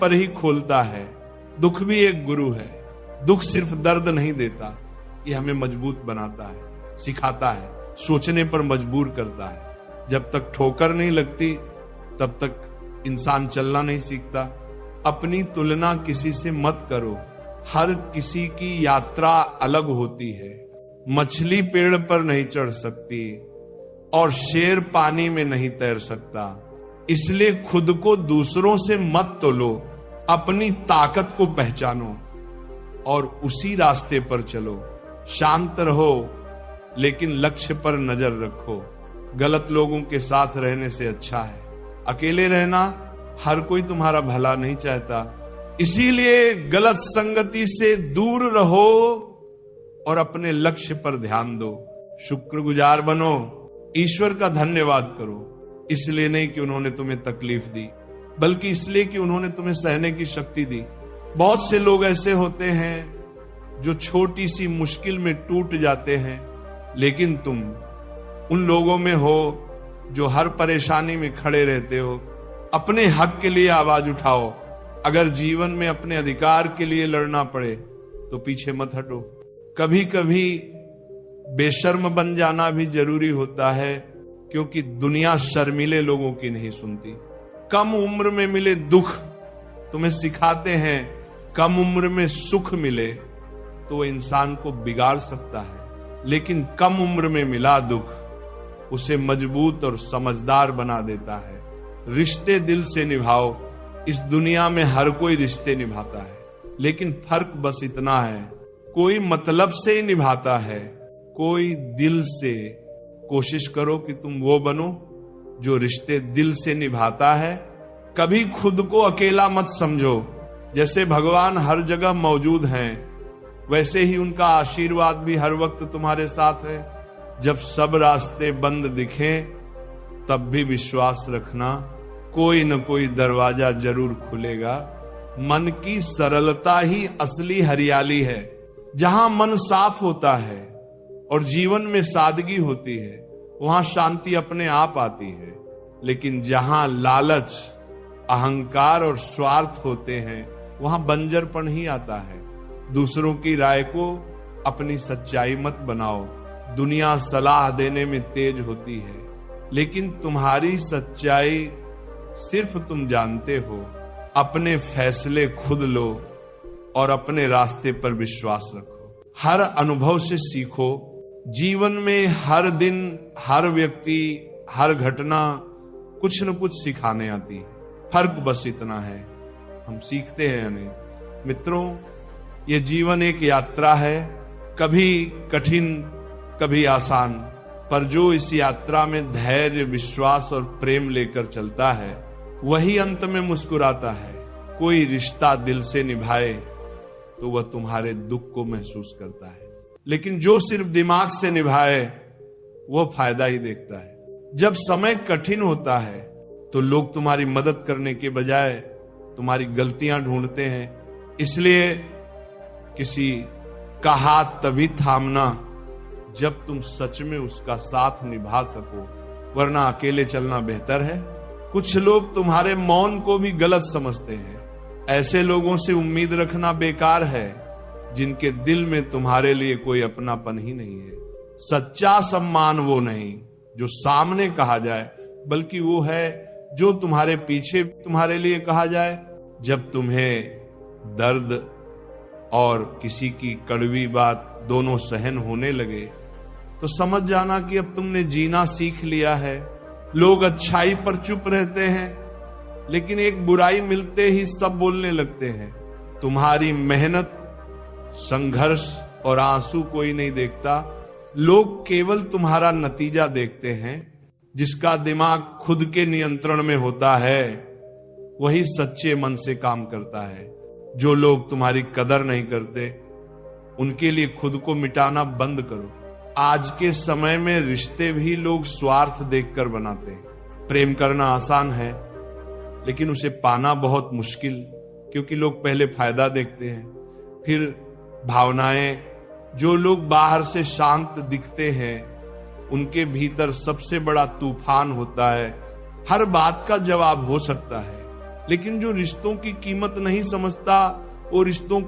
पर ही खोलता है। दुख भी एक गुरु है। दुख सिर्फ दर्द नहीं देता, ये हमें मजबूत बनाता है, सिखाता है, सोचने पर मजबूर करता है। जब तक ठोकर नहीं लगती तब तक इंसान चलना नहीं सीखता। अपनी तुलना किसी से मत करो, हर किसी की यात्रा अलग होती है। मछली पेड़ पर नहीं चढ़ सकती और शेर पानी में नहीं तैर सकता। इसलिए खुद को दूसरों से मत तोलो, अपनी ताकत को पहचानो और उसी रास्ते पर चलो। शांत रहो लेकिन लक्ष्य पर नजर रखो। गलत लोगों के साथ रहने से अच्छा है अकेले रहना। हर कोई तुम्हारा भला नहीं चाहता, इसीलिए गलत संगति से दूर रहो और अपने लक्ष्य पर ध्यान दो। शुक्रगुजार बनो, ईश्वर का धन्यवाद करो। इसलिए नहीं कि उन्होंने तुम्हें तकलीफ दी, बल्कि इसलिए कि उन्होंने तुम्हें सहने की शक्ति दी। बहुत से लोग ऐसे होते हैं जो छोटी सी मुश्किल में टूट जाते हैं, लेकिन तुम उन लोगों में हो जो हर परेशानी में खड़े रहते हो। अपने हक के लिए आवाज उठाओ। अगर जीवन में अपने अधिकार के लिए लड़ना पड़े तो पीछे मत हटो। कभी कभी बेशर्म बन जाना भी जरूरी होता है, क्योंकि दुनिया शर्मीले लोगों की नहीं सुनती। कम उम्र में मिले दुख तुम्हें सिखाते हैं, कम उम्र में सुख मिले तो इंसान को बिगाड़ सकता है, लेकिन कम उम्र में मिला दुख उसे मजबूत और समझदार बना देता है। रिश्ते दिल से निभाओ। इस दुनिया में हर कोई रिश्ते निभाता है, लेकिन फर्क बस इतना है, कोई मतलब से ही निभाता है, कोई दिल से। कोशिश करो कि तुम वो बनो जो रिश्ते दिल से निभाता है। कभी खुद को अकेला मत समझो। जैसे भगवान हर जगह मौजूद हैं, वैसे ही उनका आशीर्वाद भी हर वक्त तुम्हारे साथ है। जब सब रास्ते बंद दिखें तब भी विश्वास रखना, कोई न कोई दरवाजा जरूर खुलेगा। मन की सरलता ही असली हरियाली है। जहां मन साफ होता है और जीवन में सादगी होती है, वहां शांति अपने आप आती है। लेकिन जहां लालच, अहंकार और स्वार्थ होते हैं, वहां बंजरपन ही आता है। दूसरों की राय को अपनी सच्चाई मत बनाओ। दुनिया सलाह देने में तेज होती है, लेकिन तुम्हारी सच्चाई सिर्फ तुम जानते हो। अपने फैसले खुद लो और अपने रास्ते पर विश्वास रखो। हर अनुभव से सीखो। जीवन में हर दिन, हर व्यक्ति, हर घटना कुछ न कुछ सिखाने आती है। फर्क बस इतना है, हम सीखते हैं या नहीं। मित्रों, ये जीवन एक यात्रा है, कभी कठिन कभी आसान, पर जो इस यात्रा में धैर्य, विश्वास और प्रेम लेकर चलता है, वही अंत में मुस्कुराता है। कोई रिश्ता दिल से निभाए तो वह तुम्हारे दुख को महसूस करता है, लेकिन जो सिर्फ दिमाग से निभाए वह फायदा ही देखता है। जब समय कठिन होता है तो लोग तुम्हारी मदद करने के बजाय तुम्हारी गलतियां ढूंढते हैं। इसलिए किसी का हाथ तभी थामना जब तुम सच में उसका साथ निभा सको, वरना अकेले चलना बेहतर है। कुछ लोग तुम्हारे मौन को भी गलत समझते हैं। ऐसे लोगों से उम्मीद रखना बेकार है जिनके दिल में तुम्हारे लिए कोई अपनापन ही नहीं है। सच्चा सम्मान वो नहीं जो सामने कहा जाए, बल्कि वो है जो तुम्हारे पीछे तुम्हारे लिए कहा जाए। जब तुम्हें दर्द और किसी की कड़वी बात दोनों सहन होने लगे तो समझ जाना कि अब तुमने जीना सीख लिया है। लोग अच्छाई पर चुप रहते हैं, लेकिन एक बुराई मिलते ही सब बोलने लगते हैं। तुम्हारी मेहनत, संघर्ष और आंसू कोई नहीं देखता। लोग केवल तुम्हारा नतीजा देखते हैं। जिसका दिमाग खुद के नियंत्रण में होता है वही सच्चे मन से काम करता है। जो लोग तुम्हारी कदर नहीं करते उनके लिए खुद को मिटाना बंद करो। आज के समय में रिश्ते भी लोग स्वार्थ देखकर बनाते हैं। प्रेम करना आसान है, लेकिन उसे पाना बहुत मुश्किल, क्योंकि लोग पहले फायदा देखते हैं, फिर भावनाएं। जो लोग बाहर से शांत दिखते हैं उनके भीतर सबसे बड़ा तूफान होता है। हर बात का जवाब हो सकता है, लेकिन जो रिश्तों की कीमत नहीं समझता, वो रिश्तों